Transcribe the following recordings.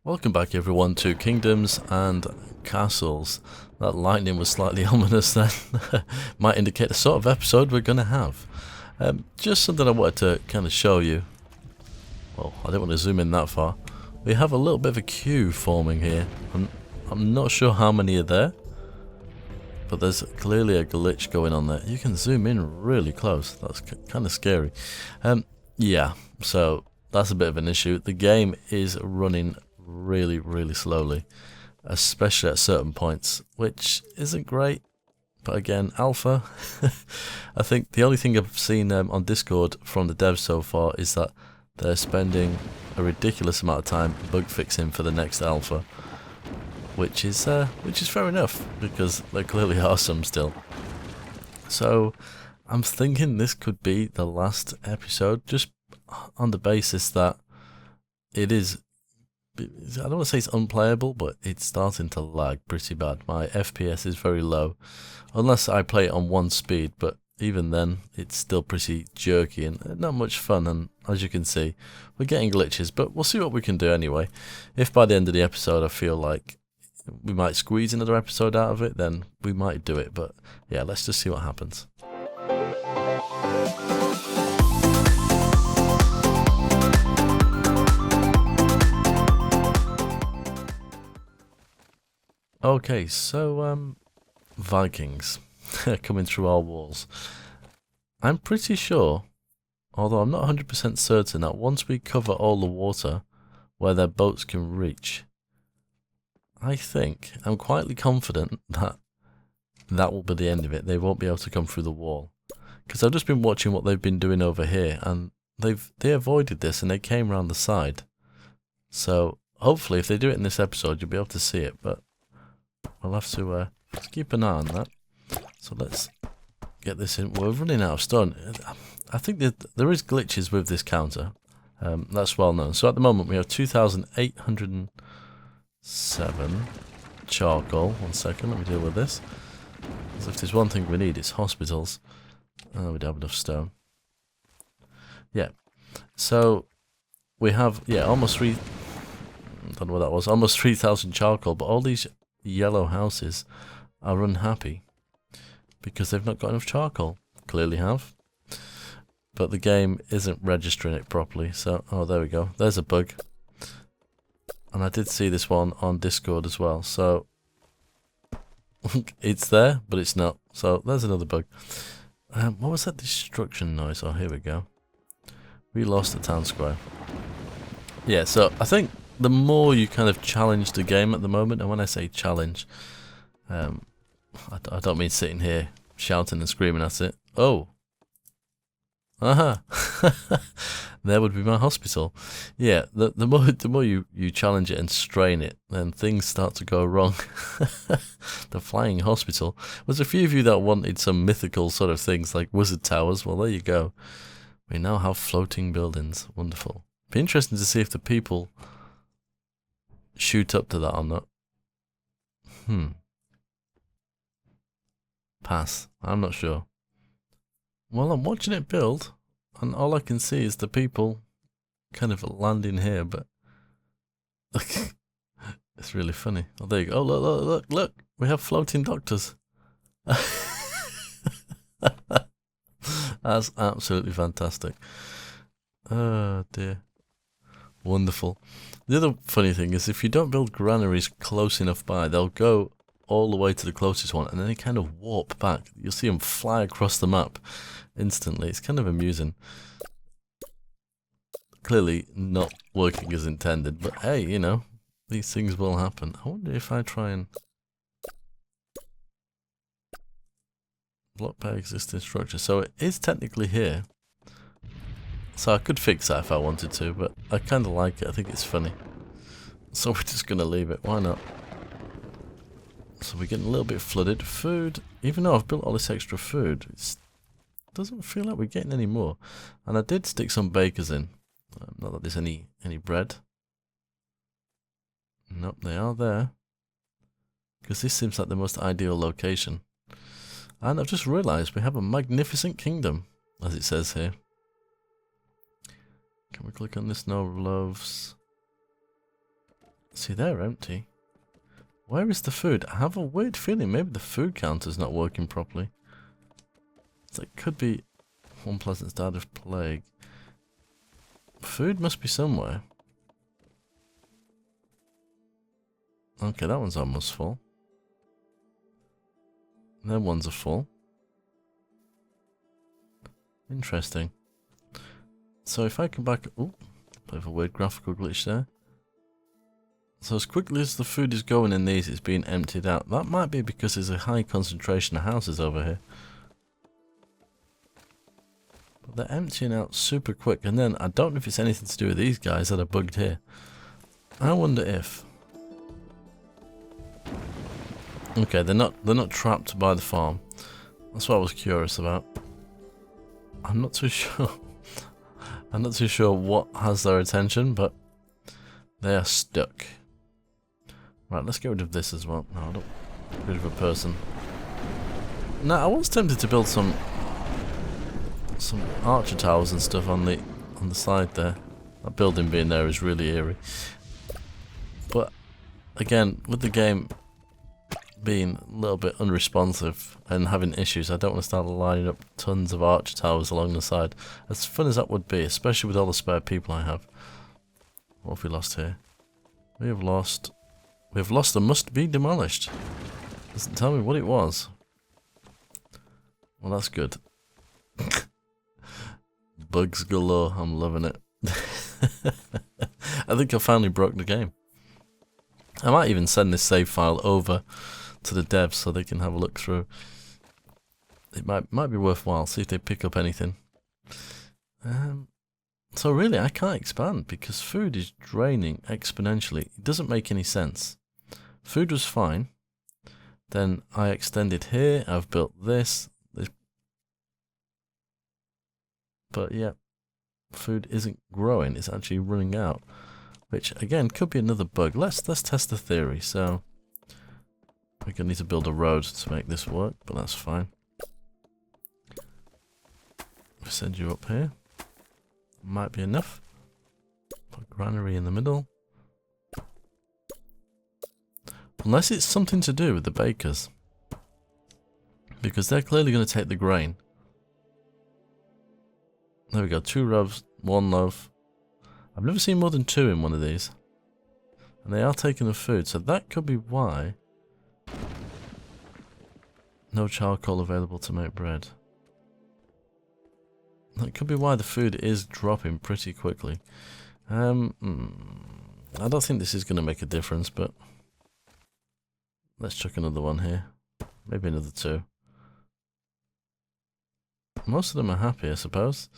Welcome back everyone to Kingdoms and Castles. That lightning was slightly ominous then. Might indicate the sort of episode we're going to have. Just something I wanted to kind of show you. Well, I didn't want to zoom in that far. We have a little bit of a queue forming here. I'm not sure how many are there, but there's clearly a glitch going on there. You can zoom in really close. That's kind of scary. Yeah, so that's a bit of an issue. The game is running really slowly, especially at certain points, which isn't great. But again, alpha. I think the only thing I've seen on Discord from the devs so far is that they're spending a ridiculous amount of time bug fixing for the next alpha, which is fair enough because there clearly are some still. So I'm thinking this could be the last episode, just on the basis that it is, I don't want to say it's unplayable, but it's starting to lag pretty bad. My FPS is very low, unless I play it on one speed, but even then it's still pretty jerky and not much fun. And as you can see, we're getting glitches, but we'll see what we can do anyway. If by the end of the episode I feel like we might squeeze another episode out of it, then we might do it. But yeah, let's just see what happens. Okay, so Vikings coming through our walls. I'm pretty sure, although I'm not 100% certain, that once we cover all the water where their boats can reach, I'm quietly confident that that will be the end of it. They won't be able to come through the wall. Because I've just been watching what they've been doing over here, and they avoided this and they came around the side. So hopefully if they do it in this episode, you'll be able to see it, but I'll have to keep an eye on that. So let's get this in. We're running out of stone. I think that there is glitches with this counter. That's well known. So at the moment we have 2,807 charcoal. 1 second, let me deal with this. As if there's one thing we need, it's hospitals. Oh, we don't have enough stone. Yeah. So we have, almost I don't know what that was. Almost 3,000 charcoal, but all these yellow houses are unhappy because they've not got enough charcoal. Clearly have, but the game isn't registering it properly. So oh, there we go, there's a bug. And I did see this one on Discord as well, so it's there but it's not. So there's another bug. What was that destruction noise? Oh, here we go. We lost the town square. Yeah, so I think the more you kind of challenge the game at the moment, and when I say challenge, I don't mean sitting here shouting and screaming at it. Oh, aha, there would be my hospital. Yeah, the more you challenge it and strain it, then things start to go wrong. The flying hospital. There's a few of you that wanted some mythical sort of things like wizard towers. Well, there you go. We now have floating buildings. Wonderful. Be interesting to see if the people shoot up to that or not. Pass. I'm not sure. Well, I'm watching it build, and all I can see is the people kind of landing here, but it's really funny. Oh, there you go. Oh, look. We have floating doctors. That's absolutely fantastic. Oh, dear. Wonderful. The other funny thing is if you don't build granaries close enough by, they'll go all the way to the closest one and then they kind of warp back. You'll see them fly across the map instantly. It's kind of amusing. Clearly not working as intended, but hey, you know, these things will happen. I wonder if I try and block by existing structure. So it is technically here. So I could fix that if I wanted to, but I kind of like it. I think it's funny. So we're just going to leave it. Why not? So we're getting a little bit flooded. Food, even though I've built all this extra food, it doesn't feel like we're getting any more. And I did stick some bakers in. Not that there's any bread. Nope, they are there. Because this seems like the most ideal location. And I've just realised we have a magnificent kingdom, as it says here. Can we click on this? No loaves. See, they're empty. Where is the food? I have a weird feeling maybe the food counter's not working properly. So it could be one pleasant's died of plague. Food must be somewhere. Okay, that one's almost full. Them ones are full. Interesting. So if I come back... Ooh, bit of a weird graphical glitch there. So as quickly as the food is going in these, it's being emptied out. That might be because there's a high concentration of houses over here. But they're emptying out super quick. And then, I don't know if it's anything to do with these guys that are bugged here. I wonder if... Okay, they're not trapped by the farm. That's what I was curious about. I'm not too sure. I'm not too sure what has their attention, but they are stuck. Right, let's get rid of this as well. No, I don't. Get rid of a person. Now, I was tempted to build some archer towers and stuff on the side there. That building being there is really eerie. But again, with the game being a little bit unresponsive and having issues, I don't want to start lining up tons of archer towers along the side. As fun as that would be, especially with all the spare people I have. What have we lost here? We have lost the must be demolished. Doesn't tell me what it was. Well, that's good. Bugs galore, I'm loving it. I think I finally broke the game. I might even send this save file over to the devs so they can have a look through. It might be worthwhile, see if they pick up anything. So really, I can't expand because food is draining exponentially. It doesn't make any sense. Food was fine. Then I extended here. I've built this. But yeah, food isn't growing. It's actually running out, which again could be another bug. Let's test the theory. So we're gonna need to build a road to make this work, but that's fine. We'll send you up here. Might be enough. Put granary in the middle. Unless it's something to do with the bakers. Because they're clearly going to take the grain. There we go, 2 loaves, 1 loaf. I've never seen more than 2 in one of these. And they are taking the food, so that could be why. No charcoal available to make bread. That could be why the food is dropping pretty quickly. I don't think this is going to make a difference, but let's chuck another one here. Maybe another 2. Most of them are happy, I suppose.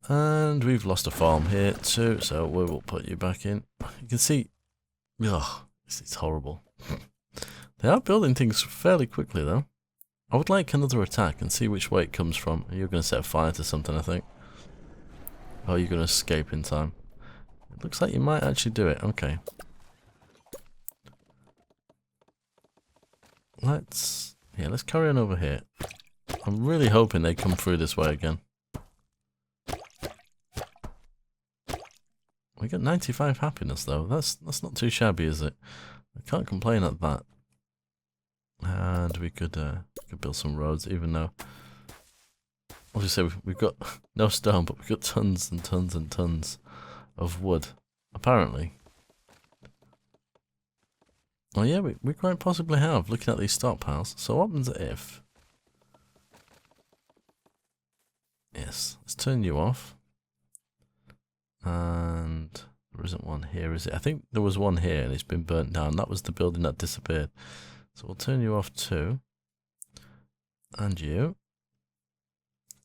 And we've lost a farm here too, so we will put you back in. You can see, ugh, it's horrible. They are building things fairly quickly though. I would like another attack and see which way it comes from. You're going to set fire to something, I think. Oh, you're going to escape in time. It looks like you might actually do it. Okay. Let's carry on over here. I'm really hoping they come through this way again. We got 95 happiness though. That's not too shabby, is it? I can't complain at that. And we could build some roads, even though, obviously, we've got no stone, but we've got tons and tons and tons of wood, apparently. Oh yeah, we quite possibly have, looking at these stockpiles. So what happens if... Yes, let's turn you off. And there isn't one here, is it? I think there was one here and it's been burnt down. That was the building that disappeared. So we'll turn you off too. And you.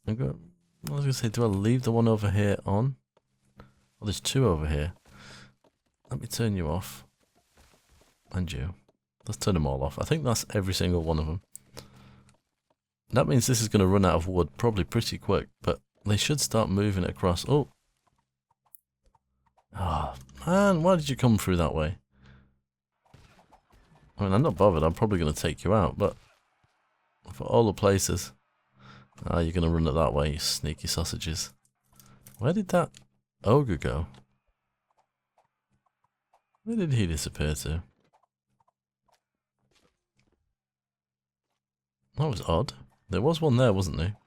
I was going to say, do I leave the one over here on? Well, there's 2 over here. Let me turn you off. And you. Let's turn them all off. I think that's every single one of them. That means this is going to run out of wood probably pretty quick, but they should start moving it across. Oh. Ah, man, why did you come through that way? I mean, I'm not bothered. I'm probably going to take you out, but for all the places. Ah, you're going to run it that way, you sneaky sausages. Where did that ogre go? Where did he disappear to? That was odd. There was one there, wasn't there?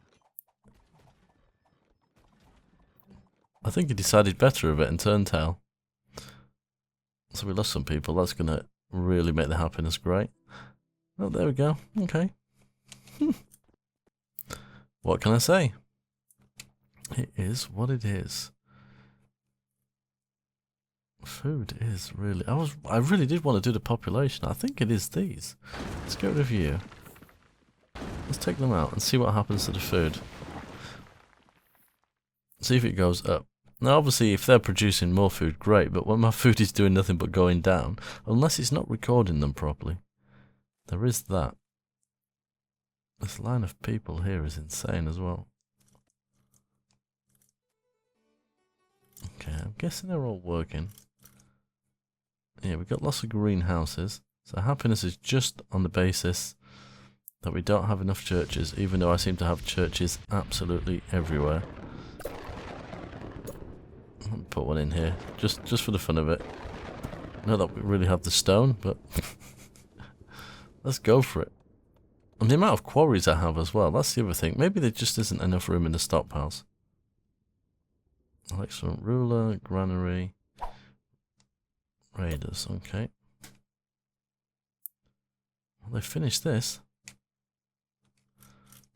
I think he decided better of it and turned tail. So we lost some people. That's going to really make the happiness great. Oh, there we go. Okay. What can I say? It is what it is. Food is really... I really did want to do the population. I think it is these. Let's get rid of you. Let's take them out and see what happens to the food. See if it goes up. Now obviously if they're producing more food, great, but when my food is doing nothing but going down, unless it's not recording them properly. There is that. This line of people here is insane as well. Okay, I'm guessing they're all working. Yeah, we've got lots of greenhouses. So happiness is just on the basis that we don't have enough churches, even though I seem to have churches absolutely everywhere. I'll put one in here, just for the fun of it. Not that we really have the stone, but let's go for it. And the amount of quarries I have as well, that's the other thing. Maybe there just isn't enough room in the stockpiles. Excellent. Ruler, granary, raiders, okay. Well, they finished this.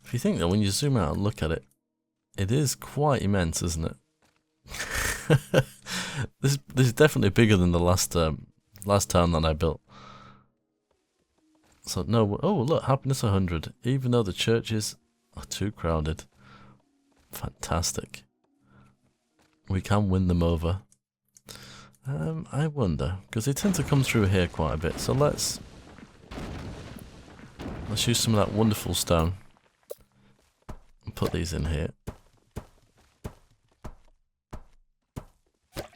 If you think that when you zoom out and look at it, it is quite immense, isn't it? This is definitely bigger than the last town that I built. So no, oh look, happiness 100, even though the churches are too crowded. Fantastic. We can win them over. I wonder, because they tend to come through here quite a bit. So let's use some of that wonderful stone and put these in here.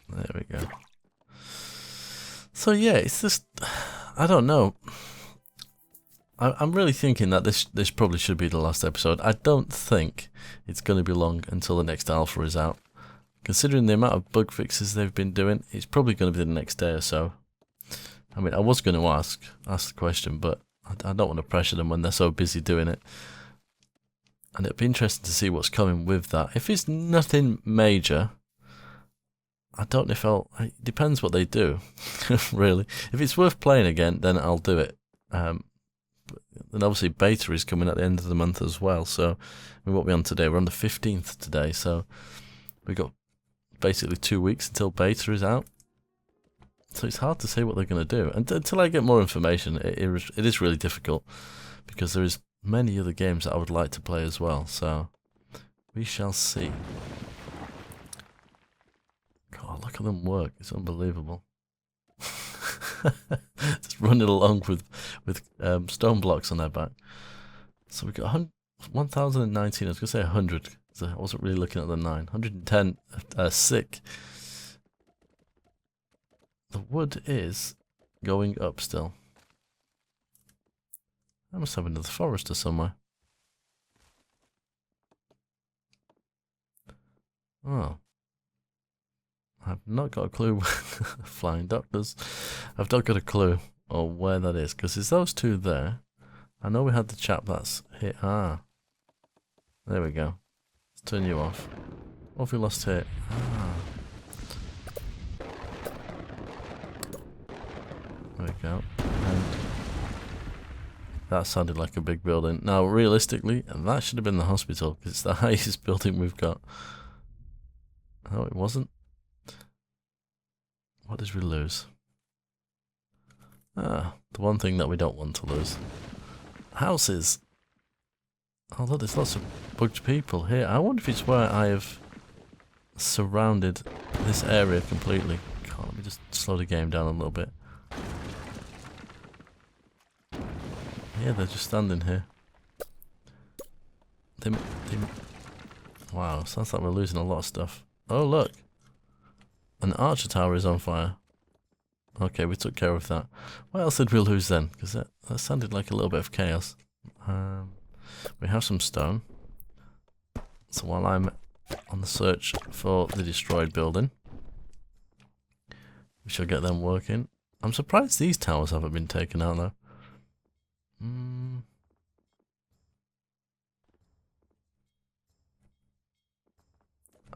There we go. So yeah, it's just, I don't know. I'm really thinking that this probably should be the last episode. I don't think it's going to be long until the next alpha is out. Considering the amount of bug fixes they've been doing, it's probably going to be the next day or so. I mean, I was going to ask the question, but I don't want to pressure them when they're so busy doing it. And it'd be interesting to see what's coming with that. If it's nothing major, I don't know if it depends what they do, really. If it's worth playing again, then I'll do it. And obviously beta is coming at the end of the month as well, so what are we on today? We're on the 15th today, so we've got basically 2 weeks until beta is out. So it's hard to say what they're going to do. And until I get more information, it is really difficult, because there is many other games that I would like to play as well, so we shall see. God, look at them work, it's unbelievable. Just running along with stone blocks on their back. So we got 1019. I was going to say 100. So I wasn't really looking at the 9. 110 sick. The wood is going up still. I must have another forester somewhere. Oh. I've not got a clue. Flying doctors. I've not got a clue on where that is, because there's those two there. I know we had the chap that's hit. Ah. There we go. Let's turn you off. What have we lost here? Ah. There we go. And that sounded like a big building. Now, realistically, that should have been the hospital, because it's the highest building we've got. No, it wasn't. What did we lose? Ah, the one thing that we don't want to lose. Houses. Oh look, there's lots of bugged people here. I wonder if it's where I have surrounded this area completely. God, let me just slow the game down a little bit. Yeah, they're just standing here. Wow, sounds like we're losing a lot of stuff. Oh look. An archer tower is on fire. Okay, we took care of that. What else did we lose then? Because that sounded like a little bit of chaos. We have some stone. So while I'm on the search for the destroyed building, we shall get them working. I'm surprised these towers haven't been taken out though.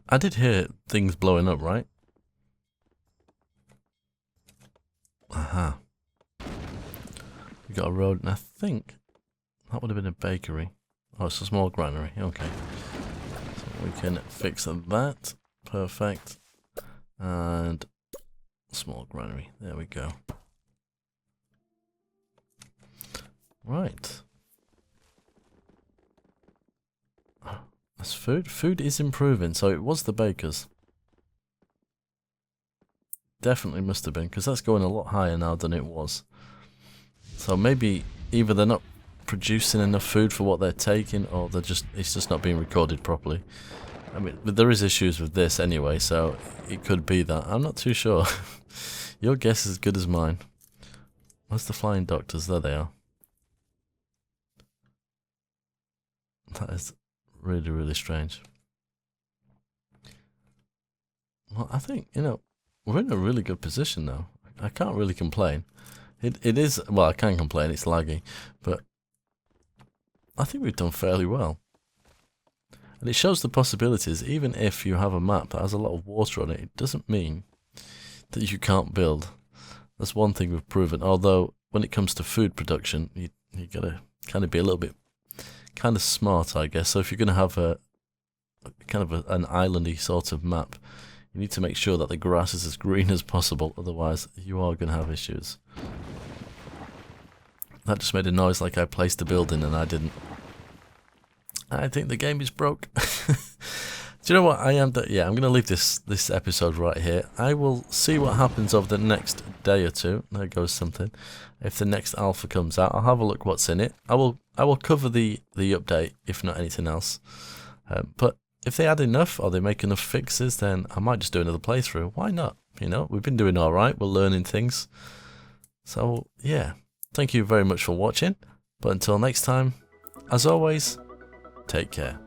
I did hear things blowing up, right? Aha. We got a road, and I think that would have been a bakery. Oh, it's a small granary. Okay. So we can fix that. Perfect. And small granary. There we go. Right. That's food. Food is improving, so it was the bakers. Definitely must have been, because that's going a lot higher now than it was. So maybe either they're not producing enough food for what they're taking, or it's just not being recorded properly. I mean, there is issues with this anyway, so it could be that. I'm not too sure. Your guess is as good as mine. Where's the flying doctors? There they are. That is really, really strange. Well, I think, we're in a really good position now. I can't really complain. It is, well, I can complain, it's laggy, but I think we've done fairly well. And it shows the possibilities. Even if you have a map that has a lot of water on it, it doesn't mean that you can't build. That's one thing we've proven. Although, when it comes to food production, you gotta kind of be a little bit kind of smart, I guess. So if you're gonna have an islandy sort of map, you need to make sure that the grass is as green as possible. Otherwise, you are gonna have issues. That just made a noise like I placed the building and I didn't. I think the game is broke. Do you know what? I'm going to leave this episode right here. I will see what happens over the next day or two. There goes something. If the next alpha comes out, I'll have a look what's in it. I will cover the update, if not anything else. But if they add enough or they make enough fixes, then I might just do another playthrough. Why not? We've been doing all right. We're learning things. So yeah, thank you very much for watching. But until next time, as always, take care.